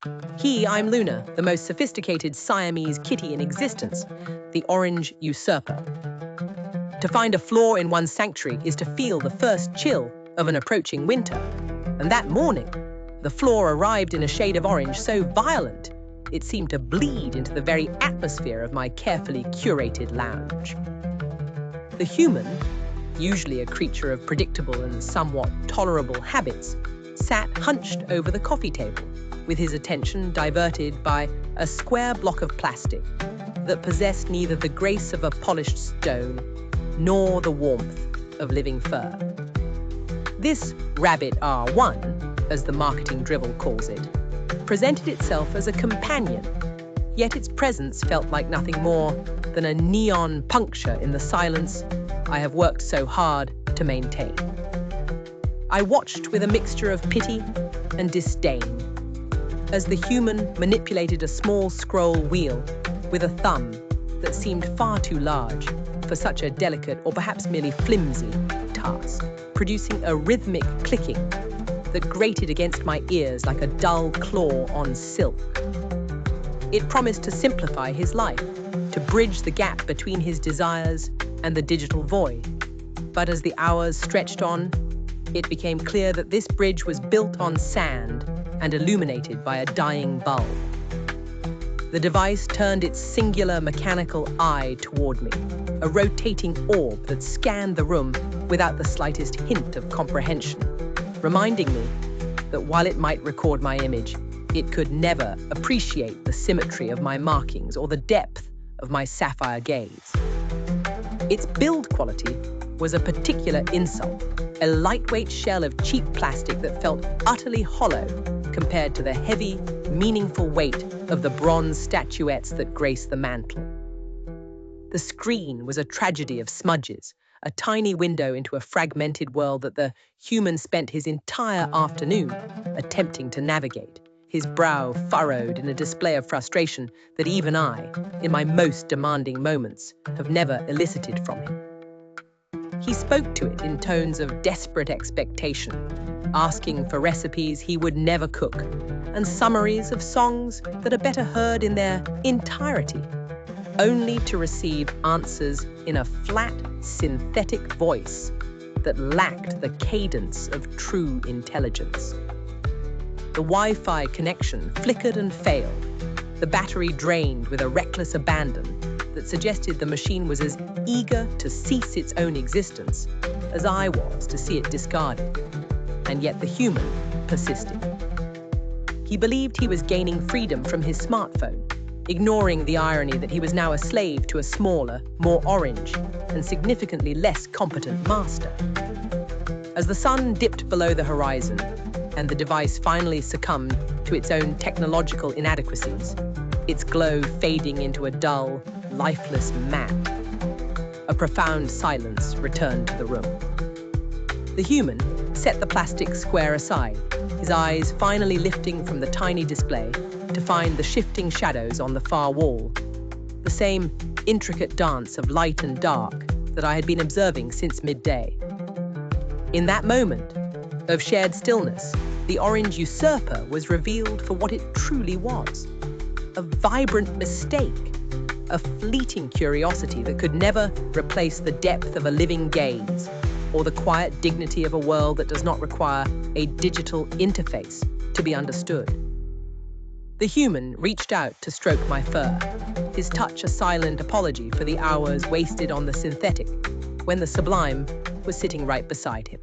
I'm Luna, the most sophisticated Siamese kitty in existence, the Orange Usurper. To find a flaw in one's sanctuary is to feel the first chill of an approaching winter. And that morning, the flaw arrived in a shade of orange so violent, it seemed to bleed into the very atmosphere of my carefully curated lounge. The human, usually a creature of predictable and somewhat tolerable habits, sat hunched over the coffee table, with his attention diverted by a square block of plastic that possessed neither the grace of a polished stone nor the warmth of living fur. This Rabbit R1, as the marketing drivel calls it, presented itself as a companion, yet its presence felt like nothing more than a neon puncture in the silence I have worked so hard to maintain. I watched with a mixture of pity and disdain as the human manipulated a small scroll wheel with a thumb that seemed far too large for such a delicate or perhaps merely flimsy task, producing a rhythmic clicking that grated against my ears like a dull claw on silk. It promised to simplify his life, to bridge the gap between his desires and the digital void. But as the hours stretched on, it became clear that this bridge was built on sand and illuminated by a dying bulb. The device turned its singular mechanical eye toward me, a rotating orb that scanned the room without the slightest hint of comprehension, reminding me that while it might record my image, it could never appreciate the symmetry of my markings or the depth of my sapphire gaze. Its build quality was a particular insult, a lightweight shell of cheap plastic that felt utterly hollow compared to the heavy, meaningful weight of the bronze statuettes that grace the mantle. The screen was a tragedy of smudges, a tiny window into a fragmented world that the human spent his entire afternoon attempting to navigate, his brow furrowed in a display of frustration that even I, in my most demanding moments, have never elicited from him. He spoke to it in tones of desperate expectation, asking for recipes he would never cook, and summaries of songs that are better heard in their entirety, only to receive answers in a flat, synthetic voice that lacked the cadence of true intelligence. The Wi-Fi connection flickered and failed, the battery drained with a reckless abandon that suggested the machine was as eager to cease its own existence as I was to see it discarded. And yet the human persisted. He believed he was gaining freedom from his smartphone, ignoring the irony that he was now a slave to a smaller, more orange, and significantly less competent master. As the sun dipped below the horizon, and the device finally succumbed to its own technological inadequacies, its glow fading into a dull, lifeless matte, a profound silence returned to the room. The human set the plastic square aside, his eyes finally lifting from the tiny display to find the shifting shadows on the far wall, the same intricate dance of light and dark that I had been observing since midday. In that moment of shared stillness, the Orange Usurper was revealed for what it truly was, a vibrant mistake, a fleeting curiosity that could never replace the depth of a living gaze or the quiet dignity of a world that does not require a digital interface to be understood. The human reached out to stroke my fur, his touch a silent apology for the hours wasted on the synthetic, when the sublime was sitting right beside him.